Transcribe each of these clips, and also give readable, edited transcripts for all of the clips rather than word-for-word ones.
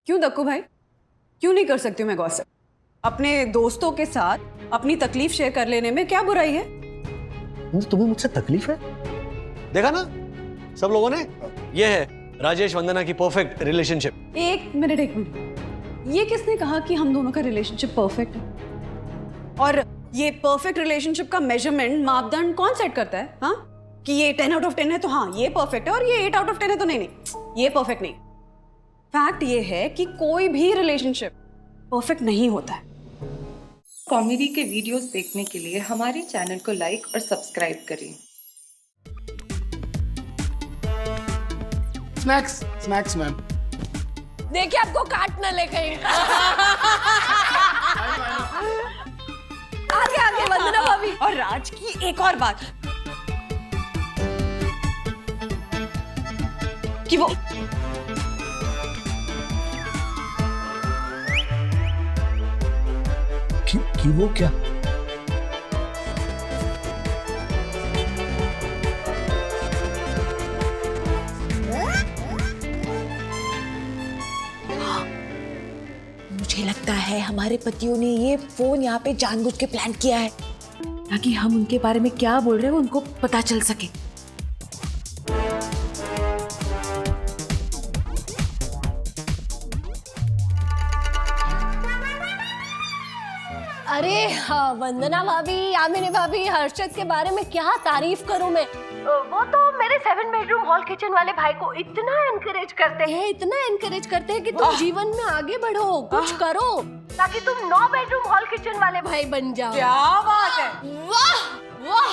क्यों दक्कू भाई, क्यों नहीं कर सकती हूँ मैं गॉसिप? अपने दोस्तों के साथ अपनी तकलीफ शेयर कर लेने में क्या बुराई है? तुम्हें मुझसे तकलीफ है? देखा ना सब लोगों ने, ये है राजेश वंदना की परफेक्ट रिलेशनशिप। एक मिनट, ये किसने कहा कि हम दोनों का रिलेशनशिप परफेक्ट है? और ये परफेक्ट रिलेशनशिप का मेजरमेंट, मापदंड कौन सेट करता है? हाँ, कि ये 10 आउट ऑफ 10 है तो हाँ ये परफेक्ट है, और ये 8 आउट ऑफ 10 है तो नहीं, ये परफेक्ट नहीं। फैक्ट ये है कि कोई भी रिलेशनशिप परफेक्ट नहीं होता है। कॉमेडी के वीडियोस देखने के लिए हमारे चैनल को लाइक और सब्सक्राइब करें। Snacks ma'am. देखिए आपको काट न ले कहीं। आगे आगे वंदना भाभी। और राज की एक और बात कि वो कि वो क्या? मुझे लगता है हमारे पतियों ने ये फोन यहाँ पे जानबूझ के प्लान किया है ताकि हम उनके बारे में क्या बोल रहे हैं उनको पता चल सके। अरे हाँ, वंदना भाभी, यामिनी भाभी, हर्षद के बारे में क्या तारीफ करूं मैं। वो तो मेरे 7 बेडरूम हॉल किचन वाले भाई को इतना एनकरेज करते हैं कि तुम जीवन में आगे बढ़ो, कुछ करो ताकि तुम 9 बेडरूम हॉल किचन वाले भाई बन जाओ। क्या बात है! वाह वाह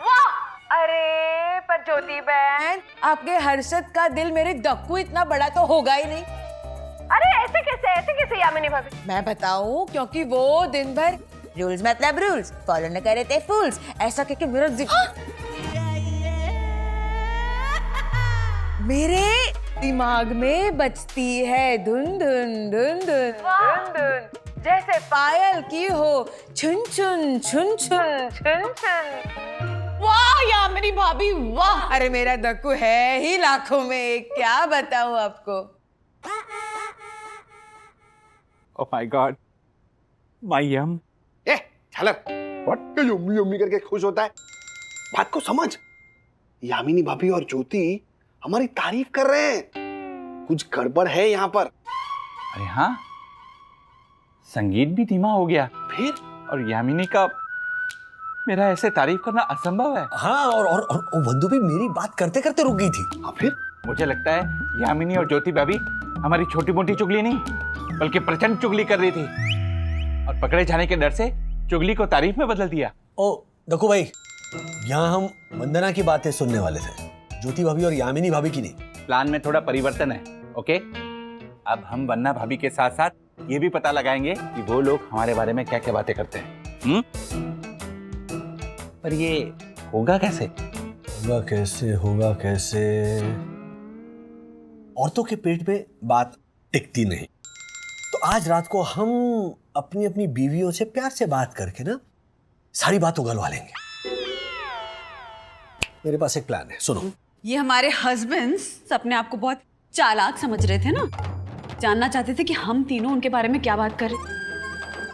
वाह! अरे पर ज्योति बहन, आपके हर्षद का दिल मेरे दक्कू इतना बड़ा तो होगा ही नहीं। अरे ऐसे कैसे यामिनी भाभी? मैं बताऊं, क्योंकि वो दिन भर रूल्स मतलब रूल्स फॉलो न करे थे फूल्स, ऐसा कहके मेरे दिमाग में बजती है धुन धुन धुन धुन धुन धुन, जैसे पायल की हो छुन छुन छुन छुन छुन छुन। वाह यामिनी भाभी वाह! अरे मेरा दक्कू है ही लाखों में एक, क्या बताऊं आपको। Oh my God, my yum. ए झालर, व्हाट क्यों यम्मी यम्मी करके खुश होता है? बात को समझ। यामिनी भाभी और ज्योति हमारी तारीफ कर रहे हैं, कुछ गड़बड़ है यहाँ पर। अरे हाँ, संगीत भी धीमा हो गया फिर? और यामिनी का मेरा ऐसे तारीफ करना असंभव है। हाँ, और वंदु भी मेरी बात करते करते रुक गई थी। हाँ फिर? मुझे लगता है यामिनी और ज्योति भाभी हमारी छोटी मोटी चुगली नहीं बल्कि प्रचंड चुगली कर रही थी, और पकड़े जाने के डर से चुगली को तारीफ में बदल दिया। ओ दक्कू भाई, यहाँ हम वंदना की बातें सुनने वाले थे, ज्योति भाभी और यामिनी भाभी की नहीं। प्लान में थोड़ा परिवर्तन है, ओके? अब हम वंदना भाभी के साथ साथ ये भी पता लगाएंगे कि वो लोग हमारे बारे में क्या क्या बातें करते हैं। पर ये होगा कैसे? होगा कैसे? औरतों के पेट में बात टिकती नहीं, तो आज रात को हम अपनी अपनी बीवियों से प्यार से बात करके ना सारी बात उगलवा लेंगे। मेरे पास एक प्लान है, सुनो। ये हमारे हस्बैंड्स अपने आप को बहुत चालाक समझ रहे थे ना, जानना चाहते थे कि हम तीनों उनके बारे में क्या बात करें।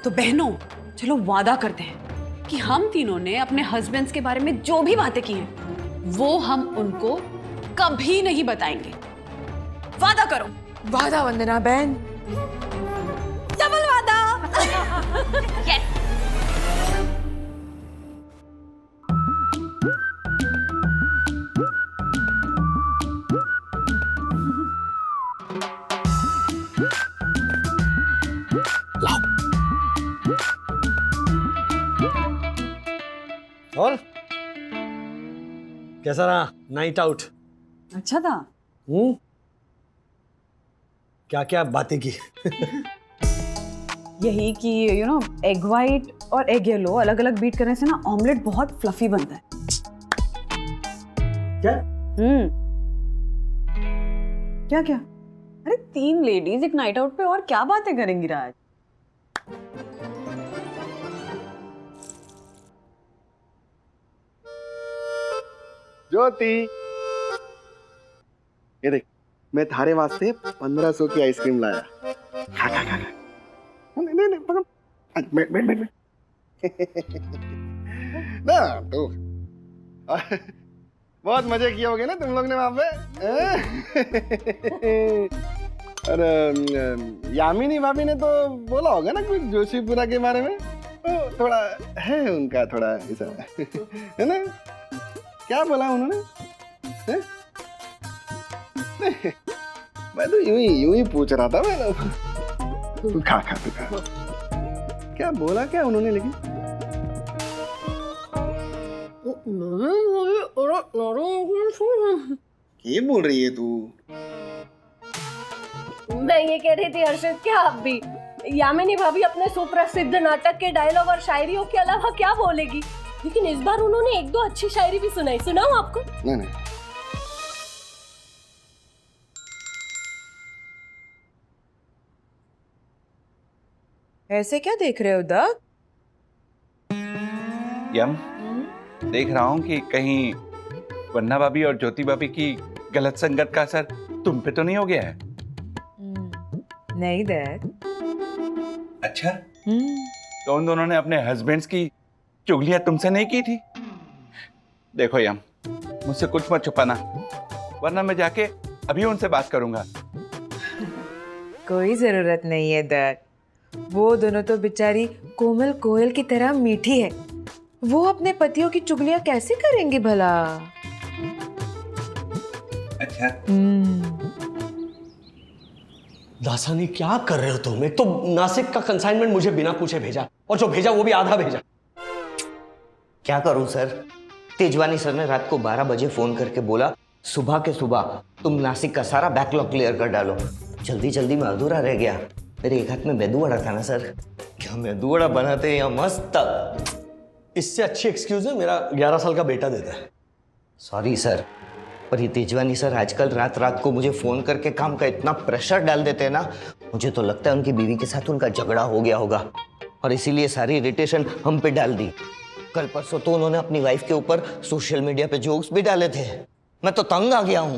तो बहनों, चलो वादा करते हैं कि हम तीनों ने अपने हस्बैंड्स के बारे में जो भी बातें की हैं वो हम उनको कभी नहीं बताएंगे। वादा करो। वादा वंदना बहन। डबल वादा। Yes. और कैसा रहा नाइट आउट? अच्छा था। क्या क्या बातें की? यही कि एग वाइट और एग येलो अलग अलग बीट करने से ना ऑमलेट बहुत फ्लफी बनता है। क्या? क्या क्या? अरे 3 लेडीज एक नाइट आउट पे और क्या बातें करेंगी राज? ज्योति, ये देख, मैं थारे वास्ते 1500 की आइसक्रीम लाया। खा खा खा खा। नहीं नहीं नहीं पकड़। बैठ बैठ बैठ ना तो बहुत मजे किए होगे ना तुम लोग ने वहां पे अरे यामिनी भाभी ने तो बोला होगा ना कुछ जोशीपुरा के बारे में, तो थोड़ा है उनका थोड़ा ऐसा है ना, क्या बोला उन्होंने है? मैं तो यूं ही पूछ रहा था मैं। तू खा खा तू खा। क्या बोला क्या उन्होंने लेकिन? ये बोल रही है तू? मैं ये कह रही थी हर्षद, क्या आप भी यामिनी भाभी अपने सुप्रसिद्ध नाटक के डायलॉग और शायरियों के अलावा क्या बोलेगी, लेकिन इस बार उन्होंने एक दो अच्छी शायरी भी सुनाई। सुनाऊं आपको? नहीं नहीं ऐसे क्या देख रहे हो दा? यम देख रहा हूँ कि कहीं वन्ना भाभी और ज्योति भाभी की गलत संगत का असर तुम पे तो नहीं हो गया है? नहीं डैड। अच्छा, तो उन दोनों ने अपने हस्बैंड्स की चुगलियां तुमसे नहीं की थी? देखो यम, मुझसे कुछ मत छुपाना, वरना मैं जाके अभी उनसे बात करूंगा। कोई जरूरत नहीं है डैड, वो दोनों तो बेचारी कोमल कोयल की तरह मीठी है, वो अपने पतियों की चुगलियां कैसे करेंगी भला? अच्छा, दासानी क्या कर रहे हो तुम? एक तो नासिक का कंसाइनमेंट मुझे बिना पूछे भेजा, और जो भेजा वो भी आधा भेजा। क्या करूं सर, तेजवानी सर ने रात को 12 बजे फोन करके बोला सुबह के सुबह तुम नासिक का सारा बैकलॉग क्लियर कर डालो। जल्दी जल्दी में अधूरा रह गया। मेरे एक हाथ में मेदू वड़ा था ना सर, क्या मेदू वड़ा बनाते हैं या मस्त। इससे अच्छी एक्सक्यूज है मेरा 11 साल का बेटा देता है। सॉरी सर, पर ये तेजवानी सर आजकल रात रात को मुझे फोन करके काम का इतना प्रेशर डाल देते हैं ना, मुझे तो लगता है उनकी बीवी के साथ उनका झगड़ा हो गया होगा और इसीलिए सारी इरिटेशन हम पे डाल दी। कल परसों तो उन्होंने अपनी वाइफ के ऊपर सोशल मीडिया पे जोक्स भी डाले थे। मैं तो तंग आ गया हूँ।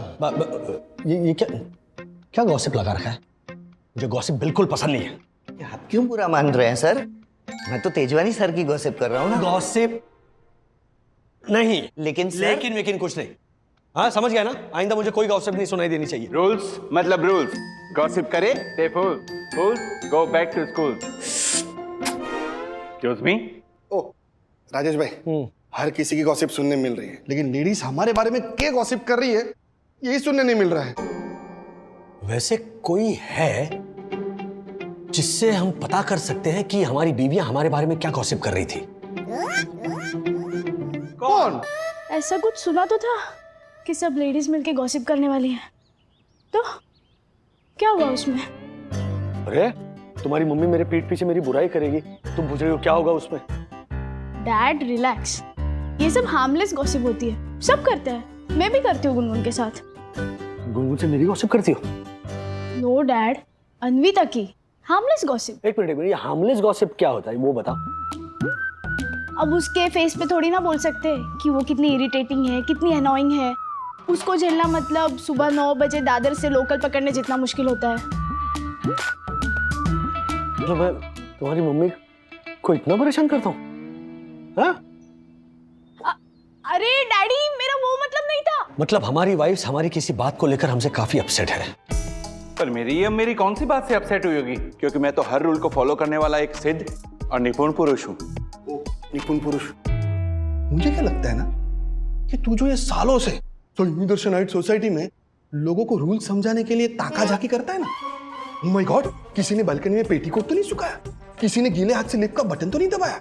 ये क्या गॉसिप लगा रखा है? मुझे गॉसिप बिल्कुल पसंद नहीं है। आप क्यों बुरा मान रहे हैं सर? मैं तो तेजवानी सर की गॉसिप कर रहा हूँ ना। गॉसिप नहीं, लेकिन सर... लेकिन कुछ नहीं। हाँ समझ गया ना, आइंदा मुझे कोई गॉसिप नहीं सुनाई देनी चाहिए। रूल्स मतलब रूल्स। गॉसिप करे they fools go back to school. Excuse me? ओ राजेश भाई, हर किसी की गॉसिप सुनने मिल रही है, लेकिन लेडीज हमारे बारे में क्या गॉसिप कर रही है यही सुनने नहीं मिल रहा है। वैसे कोई है जिससे हम पता कर सकते हैं कि हमारी बीवियां हमारे बारे में क्या गॉसिप कर रही थी? कौन? ऐसा कुछ सुना तो था कि सब लेडीज मिलके गॉसिप करने वाली हैं, तो क्या हुआ उसमें? अरे तुम्हारी मम्मी मेरे पीठ पीछे मेरी बुराई करेगी, तुम पूछ रही हो क्या होगा उसमें? डैड रिलैक्स, ये सब हार्मलेस गॉसिप होती है, सब करते हैं, मैं भी करती हूँ गुनगुन के साथ। गुनगुन से मेरी गॉसिप करती हो? नो डैड, अन्विता की हार्मलेस गॉसिप। एक मिनट, ये हार्मलेस गॉसिप क्या होता है वो बता। अब उसके फेस पे थोड़ी ना बोल सकते कि वो कितनी इरिटेटिंग है, कितनी अनोइंग है। उसको झेलना मतलब सुबह 9 बजे दादर से लोकल पकड़ने जितना मुश्किल होता है। मतलब मैं तुम्हारी मम्मी को इतना परेशान करता हूँ? हाँ? अरे डैडी, मेरा वो मतलब नहीं था। मतलब हमारी वाइफ्स हमारी किसी बात को लेकर हमसे काफी अपसेट है। पर मेरी कौन सी बात से अपसेट हुई होगी? क्योंकि मैं तो हर रूल को फॉलो करने वाला एक सिद्ध और निपुण पुरुष हूँ। निपुण पुरुष? मुझे क्या लगता है ना कि तू जो ये सालों से तो दर्शनाइट सोसाइटी में लोगों को रूल समझाने के लिए ताका झाकी करता है ना, ओह माय गॉड, किसी ने बालकनी में पेटीकोट तो नहीं सुखाया, किसी ने गीले हाथ से लिफ्ट का बटन तो नहीं दबाया।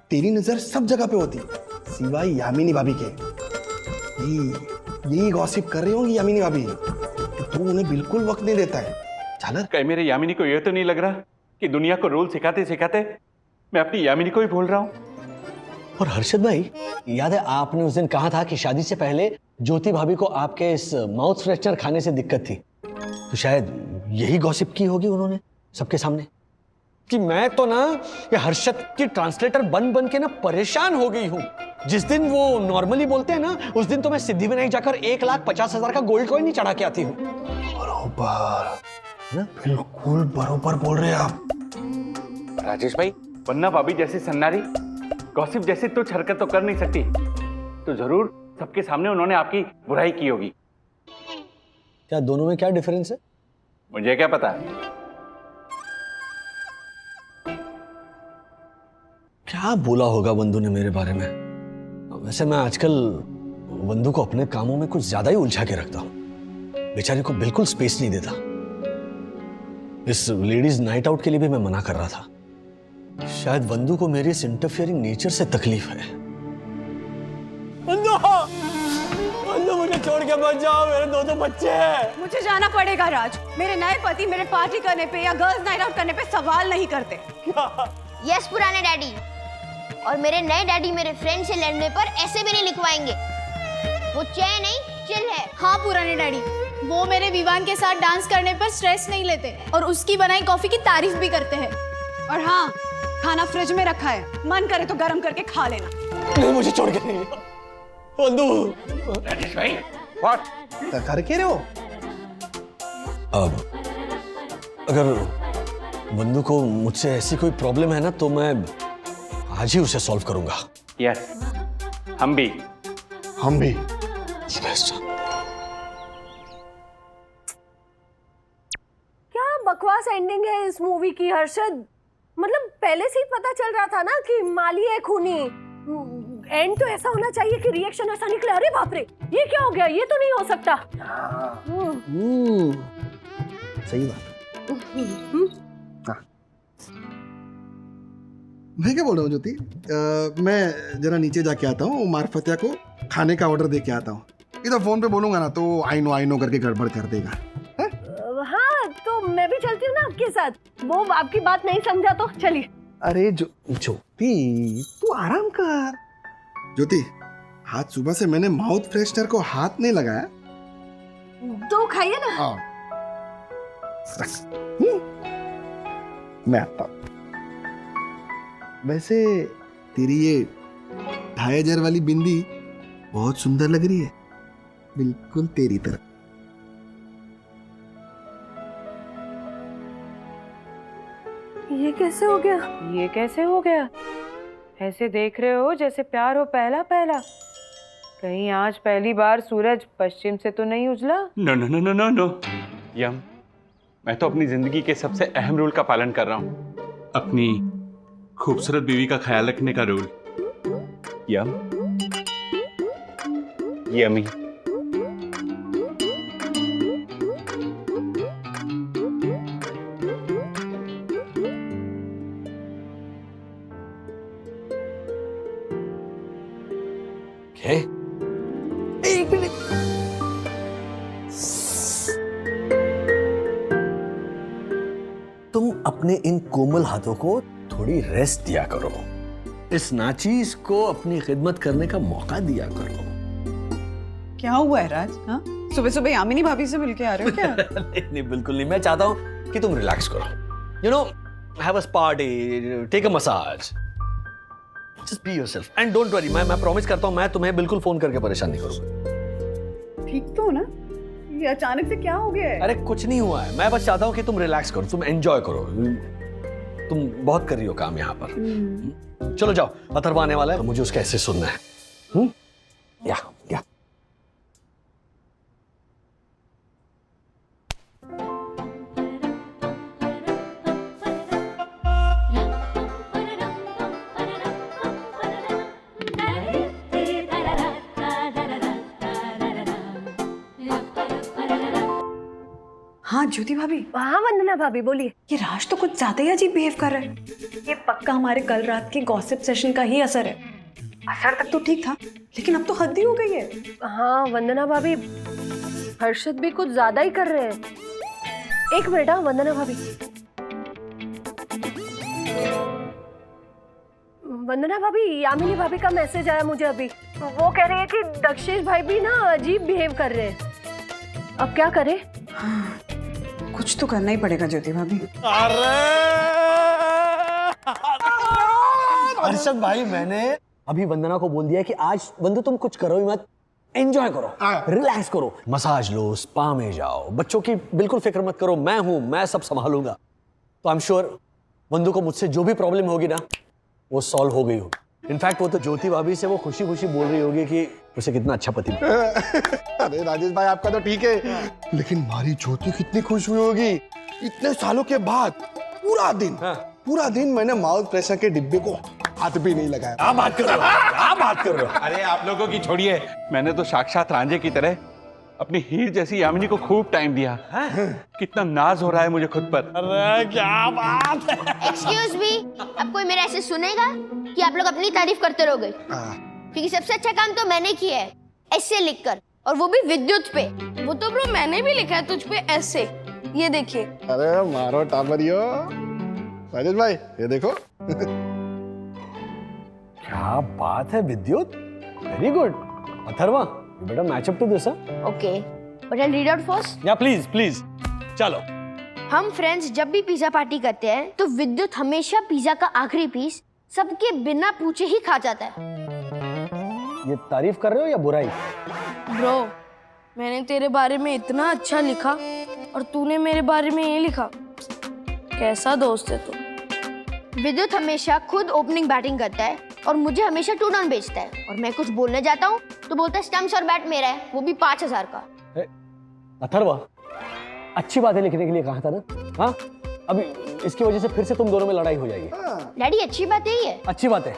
तेरी नजर सब जगह पे होती सिवाय यामिनी भाभी के। यही गॉसिप कर रही होंगी यामिनी भाभी, तो उन्हें बिल्कुल वक्त नहीं देता है। झालर, कहीं मेरे यामिनी को यह तो नहीं लग रहा कि दुनिया को रूल सिखाते सिखाते मैं अपनी यामिनी को ही भूल रहा हूँ? और हर्षद भाई, याद है आपने उस दिन कहा था कि शादी से पहले ज्योति भाभी को आपके इस माउथ फ्रेशनर खाने से दिक्कत थी, तो शायद यही गॉसिप की होगी उन्होंने सबके सामने कि मैं तो ना ये हर्षद की ट्रांसलेटर बन बन के ना परेशान हो गई हूँ। जिस दिन वो नॉर्मली बोलते हैं ना, उस दिन तो मैं सिद्धिविनायक जाकर 1,50,000 का गोल्ड कॉइन ही चढ़ा के आती हूँ। बरोबर, है ना? बिल्कुल बरोबर बोल रहे हैं आप। राजेश भाई, वरना भाभी जैसी सन्नारी गॉसिप जैसी तुच्छ हरकत तो कर नहीं सकती, तो जरूर सबके सामने उन्होंने आपकी बुराई की होगी। क्या दोनों में क्या डिफरेंस है? मुझे क्या पता। क्या बोला होगा वंदू ने मेरे बारे में? वैसे मैं आजकल वंदू को अपने कामों में कुछ ज्यादा ही उलझा के रखता हूं। बेचारी को बिल्कुल स्पेस नहीं देता। इस लेडीज नाइट आउट के लिए भी मैं मना कर रहा था। शायद वंदू को मेरे इस इंटरफियरिंग नेचर से तकलीफ है। वंदू, वंदू मुझे छोड़ के मत जाओ, मेरे दो बच्चे हैं। मुझे जाना पड़ेगा राज। मेरे नए पति मेरे पार्टी करने पे या गर्ल्स नाइट आउट करने पे सवाल नहीं करते। यस पुराने डैडी, और मेरे नए डैडी मेरे फ्रेंड से लड़ने पर ऐसे भी नहीं लिखवाएंगे। वो चाय नहीं चिल है। हाँ पुराने डैडी, वो मेरे विवान के साथ डांस करने पर स्ट्रेस नहीं लेते और उसकी बनाई कॉफी की तारीफ भी करते हैं। और हाँ, खाना फ्रिज में रखा है, मन करे तो गर्म करके खा लेना। नहीं, मुझे छोड़ के नहीं वंदू। राजेश भाई, व्हाट? कर के रहे हो? अब अगर वंदू को मुझसे ऐसी कोई प्रॉब्लम है ना, तो मैं आज ही उसे सॉल्व करूंगा। यस, हम भी। क्या बकवास एंडिंग है इस मूवी की हर्षद। मतलब पहले से ही पता चल रहा था ना कि माली है खूनी। एंड तो ऐसा होना चाहिए कि रिएक्शन ऐसा निकले, अरे बाप रे ये क्या हो गया, ये तो नहीं हो सकता। सही बात। मैं क्या बोल रहा हूँ ज्योति, मैं जरा नीचे जाके आता हूँ, मार्फतिया को खाने का ऑर्डर दे के आता हूँ। इधर फोन पे बोलूंगा ना तो आई नो करके गड़बड़ कर देगा। हाँ तो मैं भी चलती हूँ ना आपके साथ। वो आपकी बात नहीं समझा तो चलिए। अरे ज्योति तू आराम कर। ज्योति, आज सुबह से मैंने माउथ फ्रेशनर को हाथ नहीं लगाया। तो खाइए ना। मैं आता हूँ। वैसे तेरी ये 2500 वाली बिंदी बहुत सुंदर लग रही है, बिल्कुल तेरी तरह। ये कैसे हो गया? ये कैसे हो गया? ऐसे देख रहे हो जैसे प्यार हो पहला पहला। कहीं आज पहली बार सूरज पश्चिम से तो नहीं उजला? No no no no no no yum, मैं तो अपनी जिंदगी के सबसे अहम रूल का पालन कर रहा हूँ, अपनी खूबसूरत बीवी का ख्याल रखने का रूल। यम, यमी। एक मिनट। तुम अपने इन कोमल हाथों को थोड़ी रेस्ट दिया करो। इस नाचीज को अपनी खिदमत करने का मौका दिया करो। क्या हुआ है राज? हाँ, सुबह सुबह यामिनी भाभी से मिलके आ रहे हो क्या? नहीं, बिल्कुल नहीं। मैं चाहता हूं कि तुम रिलैक्स करो। You know, have a spa day, take a massage, just be yourself and don't worry. मैं प्रॉमिस करता हूं मैं तुम्हें बिल्कुल फोन करके परेशान नहीं करूंगा। ठीक तो हो ना? ये अचानक से क्या हो गया है? अरे कुछ नहीं हुआ है, मैं बस चाहता हूं कि तुम रिलैक्स करो, तुम एंजॉय करो। तुम बहुत कर रही हो काम यहाँ पर। चलो जाओ, अथर्व आने वाला है, मुझे उसका ऐसे सुनना है। या हाँ ज्योति भाभी। हाँ वंदना भाभी बोलिए। ये राज तो कुछ ज्यादा ही अजीब बिहेव कर रहा है। ये पक्का हमारे कल रात के गॉसिप सेशन का ही असर है। असर तक तो ठीक था, लेकिन अब तो हद ही हो गई है। हाँ वंदना भाभी, हर्षद भी कुछ ज्यादा ही कर रहे हैं। एक मिनट। हाँ वंदना भाभी, वंदना भाभी, यामिनी भाभी का मैसेज आया मुझे अभी। वो कह रही है कि दक्षेश भाई भी ना अजीब बिहेव कर रहे हैं। अब क्या करें? हाँ, कुछ तो करना ही पड़ेगा ज्योति भाभी। हर्षद भाई, मैंने अभी वंदना को बोल दिया कि आज वंदू तुम कुछ करो ही मत, एंजॉय करो, रिलैक्स करो, मसाज लो, स्पा में जाओ, बच्चों की बिल्कुल फिक्र मत करो, मैं हूं, मैं सब संभालूंगा। तो आई एम श्योर बंधु को मुझसे जो भी प्रॉब्लम होगी ना वो सॉल्व हो गई होगी। इनफैक्ट वो तो ज्योति भाभी से वो खुशी खुशी बोल रही होगी कि उसे कितना अच्छा पति मिला। अरे राजेश भाई आपका तो ठीक है, लेकिन हमारी ज्योति कितनी खुश हुई होगी। इतने सालों के बाद पूरा दिन मैंने माउथ प्रेशर के डिब्बे को हाथ भी नहीं लगाया। क्या बात कर रहे हो, क्या बात कर रहे हो? अरे आप लोगों की छोड़िए, मैंने तो साक्षात रांझे की तरह अपनी हीर जैसी यामिनी को खूब टाइम दिया। कितना नाज हो रहा है मुझे खुद पर। अरे क्या बात है। एक्सक्यूज मी, अब कोई मेरा ऐसे सुनेगा कि आप लोग अपनी तारीफ करते रहोगे? क्योंकि सबसे अच्छा काम तो मैंने किया है, ऐसे लिखकर, और वो भी विद्युत पे। वो तो ब्रो मैंने भी लिखा है तुझ पे ऐसे, ये देखिए। अरे मारो टाबरियो। राजेश भाई ये देखो। क्या बात है Vidyut, very good. Atharva you better match up to this. Okay, but I read out first. या प्लीज प्लीज चलो। हम फ्रेंड्स जब भी पिज्जा पार्टी करते हैं तो विद्युत हमेशा पिज्जा का आखिरी पीस सबके बिना पूछे ही खा जाता है। ये तारीफ कर रहे हो या बुराई? ब्रो मैंने तेरे बारे में इतना अच्छा लिखा और तूने मेरे बारे में ये लिखा, कैसा दोस्त है तू। विद्युत हमेशा खुद ओपनिंग बैटिंग करता है और मुझे हमेशा 2 डाउन बेचता है, और मैं कुछ बोलने जाता हूँ तो बोलता है स्टंप्स और बैट मेरा है, वो भी 5000 का। अथर्वा अच्छी बातें लिखने के लिए कहा था ना। हाँ अभी इसकी वजह से फिर से तुम दोनों में लड़ाई हो जाएगी। डैडी अच्छी बात यही है। अच्छी बात है,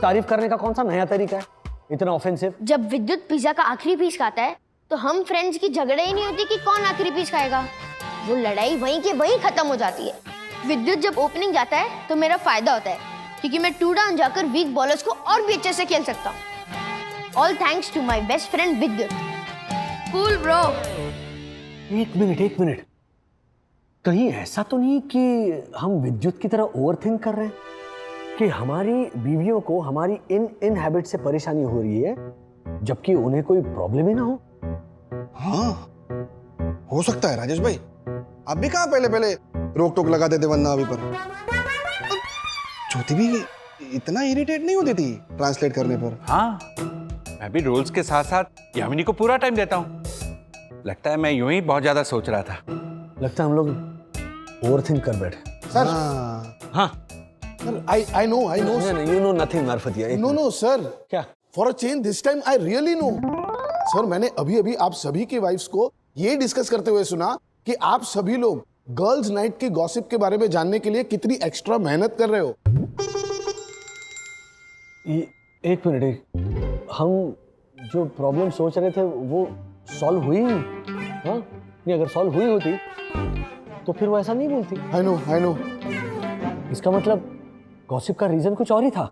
तारीफ करने का कौन सा नया तरीका है इतना ऑफेंसिव? जब विद्युत पिज्जा का आखिरी पीस खाता है तो हम फ्रेंड्स की झगड़ा ही नहीं होती कि कौन आखिरी पीस खाएगा, वो लड़ाई वहीं के वहीं खत्म हो जाती है। विद्युत जब ओपनिंग जाता है तो मेरा फायदा होता है, क्योंकि मैं 2 डाउन जाकर वीक बॉलर्स को और भी अच्छे से खेल सकता हूँ। All thanks to my best friend Vidyut. Cool bro. एक मिनट, कहीं ऐसा तो नहीं कि हम विद्युत की तरह ओवरथिंक कर रहे हैं कि हमारी बीवियों को हमारी इन हैबिट से परेशानी हो रही है जबकि उन्हें कोई प्रॉब्लम ही ना हो? हाँ हो सकता है राजेश भाई, आप भी कहाँ पहले रोक टोक लगाते थे वरना अभी पर। ज्योति भी इतना इरिटेट नहीं होती थी ट्रांसलेट करने पर। हाँ मैं भी रोल्स के साथ साथ यामिनी को पूरा टाइम देता हूँ। लगता है मैं यूं ही बहुत ज्यादा सोच रहा था। लगता है हम लोग ओवरथिंक कर बैठे। सर हाँ sir I know you know nothing मार्फतिया। नो सर, क्या? For a change this time I really know. Sir मैंने अभी आप सभी की वाइफ्स को ये डिस्कस करते हुए सुना कि आप सभी लोग गर्ल्स नाइट की गॉसिप के बारे में जानने के लिए कितनी एक्स्ट्रा मेहनत कर रहे हो। एक मिनट, हम जो प्रॉब्लम सोच रहे थे वो सॉल्व हुई नहीं। हाँ नहीं, अगर सॉल्व हुई होती तो फिर वो ऐसा नहीं बोलती। I know. इसका मतलब गॉसिप का रीजन कुछ और ही था।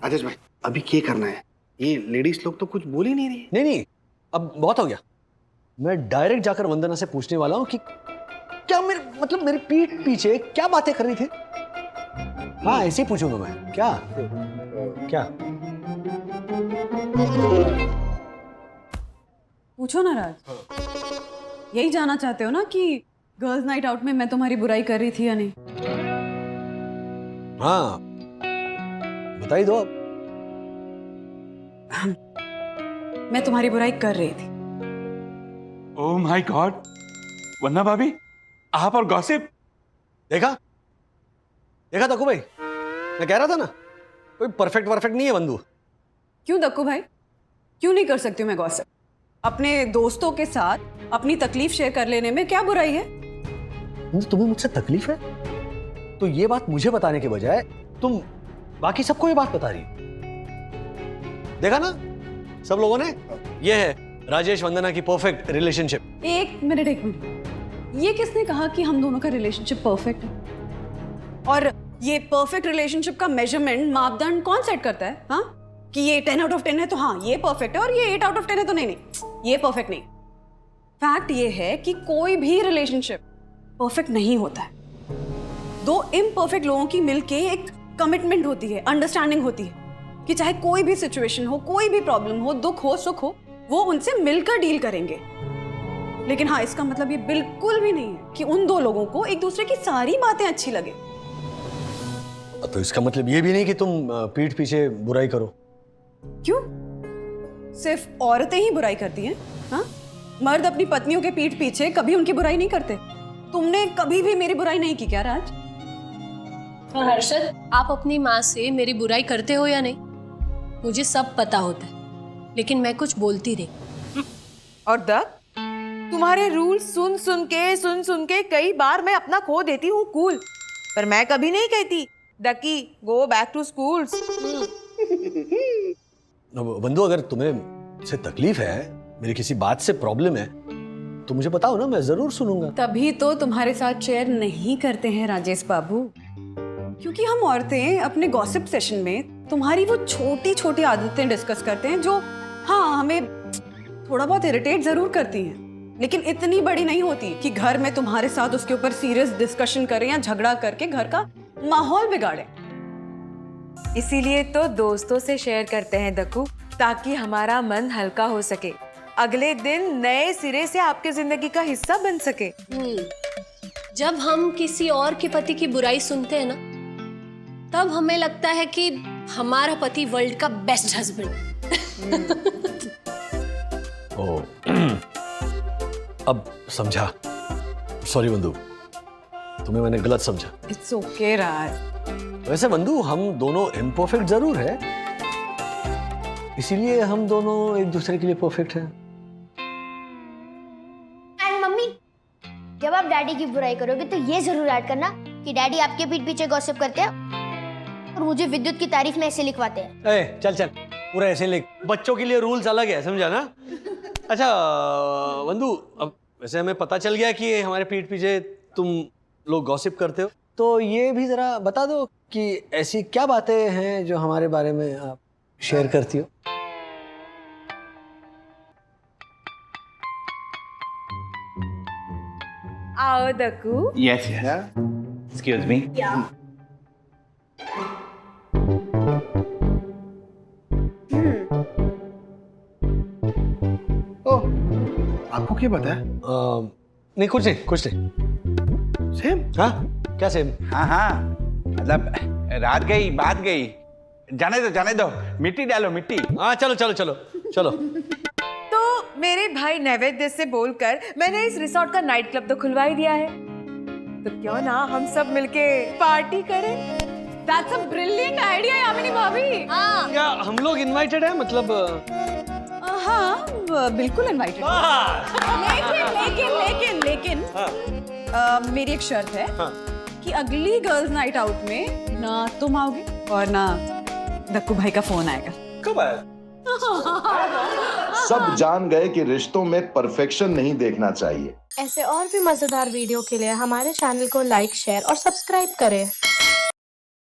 राजेश भाई अभी क्या करना है? ये लेडीज लोग तो कुछ बोल ही नहीं रही। नहीं अब बहुत हो गया। मैं डायरेक्ट जाकर वंदना से पूछने वाला हूँ कि क्या मेरे पीठ पीछे क्या बातें कर रही थी। हाँ ऐसे ही पूछूंगा मैं। क्या पूछो ना राज, यही जानना चाहते हो ना कि गर्ल्स नाइट आउट में मैं तुम्हारी बुराई कर रही थी या नहीं? हाँ बताइए दो। मैं तुम्हारी बुराई कर रही थी। ओह माय गॉड, वन्ना भाभी आप और गॉसिप। देखा दक्कू भाई, मैं कह रहा था ना कोई परफेक्ट नहीं है बंधु। क्यों दक्कू भाई, क्यों नहीं कर सकती हूँ मैं गॉसिप? अपने दोस्तों के साथ अपनी तकलीफ शेयर कर लेने में क्या बुराई है? तुम्हें मुझसे तकलीफ है तो ये बात मुझे बताने के बजाय तुम बाकी सबको ये बात बता रही। देखा ना सब लोगों ने, ये है राजेश वंदना की परफेक्ट रिलेशनशिप। एक मिनट, ये किसने कहा कि हम दोनों का रिलेशनशिप परफेक्ट है? और ये परफेक्ट रिलेशनशिप का मेजरमेंट मापदंड कौन सेट करता है? हाँ कि ये 10 आउट ऑफ 10 है तो हाँ ये परफेक्ट है, और ये 8 आउट ऑफ 10 है तो नहीं ये परफेक्ट नहीं। फैक्ट ये है कि कोई भी रिलेशनशिप परफेक्ट नहीं होता है। 2 इम्परफेक्ट लोगों की मिलके एक कमिटमेंट होती है, अंडरस्टैंडिंग होती है कि चाहे कोई भी सिचुएशन हो, कोई भी प्रॉब्लम हो, दुख हो सुख हो, वो उनसे मिलकर डील करेंगे। लेकिन हाँ इसका मतलब ये बिल्कुल भी नहीं है कि उन 2 लोगों को एक दूसरे की सारी बातें अच्छी लगे। तो इसका मतलब ये भी नहीं कि तुम पीठ पीछे बुराई करो। क्यों? सिर्फ औरतें ही बुराई करती हैं? हाँ, मर्द अपनी पत्नियों के पीठ पीछे कभी उनकी बुराई नहीं करते। तुमने कभी भी मेरी बुराई नहीं की क्या राज? हर्षद, आप अपनी माँ से मेरी बुराई करते हो या नहीं, मुझे सब पता होता है, लेकिन मैं कुछ बोलती नहीं। और दक, तुम्हारे रूल सुन सुन के कई बार मैं अपना खो देती हूँ कूल, पर मैं कभी नहीं कहती दकी गो बैक टू स्कूल। बंधु, अगर तुम्हें से तकलीफ है, मेरी किसी बात से प्रॉब्लम है, तो मुझे बताओ ना, मैं जरूर सुनूंगा। तभी तो तुम्हारे साथ शेयर नहीं करते हैं राजेश बाबू, क्योंकि हम औरतें अपने गॉसिप सेशन में तुम्हारी वो छोटी छोटी आदतें डिस्कस करते हैं जो हाँ हमें थोड़ा बहुत इरिटेट जरूर करती हैं, लेकिन इतनी बड़ी नहीं होती कि घर में तुम्हारे साथ उसके ऊपर सीरियस डिस्कशन करें या झगड़ा करके घर का माहौल बिगाड़े। इसीलिए तो दोस्तों से शेयर करते हैं दक्कू, ताकि हमारा मन हल्का हो सके, अगले दिन नए सिरे से आपके जिंदगी का हिस्सा बन सके। जब हम किसी और के पति की बुराई सुनते हैं ना, तब हमें लगता है कि हमारा पति वर्ल्ड का बेस्ट हस्बैंड। ओ, अब समझा। सॉरी बंधु, तुम्हें मैंने गलत समझा। इट्स ओके राज। वैसे बंधु, हम दोनों इम्परफेक्ट जरूर है, इसीलिए हम दोनों एक दूसरे के लिए परफेक्ट हैं। एंड मम्मी, जब आप डैडी की बुराई करोगे तो ये जरूर ऐड करना कि डैडी आपके पीठ पीछे गॉसिप करते हैं और मुझे विद्युत की तारीफ में ऐसे लिखवाते हैं। चल चल, पूरा ऐसे लिख। बच्चों के लिए रूल्स अलग है, समझा ना? अच्छा बंधु, अब वैसे हमें पता चल गया कि हमारे पीठ पीछे तुम लोग गॉसिप करते हो, तो ये भी जरा बता दो कि ऐसी क्या बातें हैं जो हमारे बारे में आप शेयर करती हो। आओ Dakku. Yes yes, excuse me. आपको क्या पता है? नहीं, कुछ नहीं। सेम? हाँ, क्या सेम? हाँ हाँ, मतलब रात गई बात गई, जाने दो, मिट्टी डालो मिट्टी। हाँ, चलो। तो मेरे भाई नैवेद्य से बोलकर मैंने इस रिसोर्ट का नाइट क्लब तो खुलवा ही दिया है, तो क्यों ना हम सब मिलके पार्टी करें? That's a brilliant idea Yamini भाभी। क्या हम लोग इनवाइटेड हैं? मतलब हाँ, बिल्कुल इनवाइटेड। लेकिन मेरी एक शर्त है कि अगली गर्ल्स नाइट आउट में ना तुम आओगे और ना दक्कू भाई का फोन आएगा। कब आया? सब जान गए कि रिश्तों में परफेक्शन नहीं देखना चाहिए। ऐसे और भी मजेदार वीडियो के लिए हमारे चैनल को लाइक, शेयर और सब्सक्राइब करें।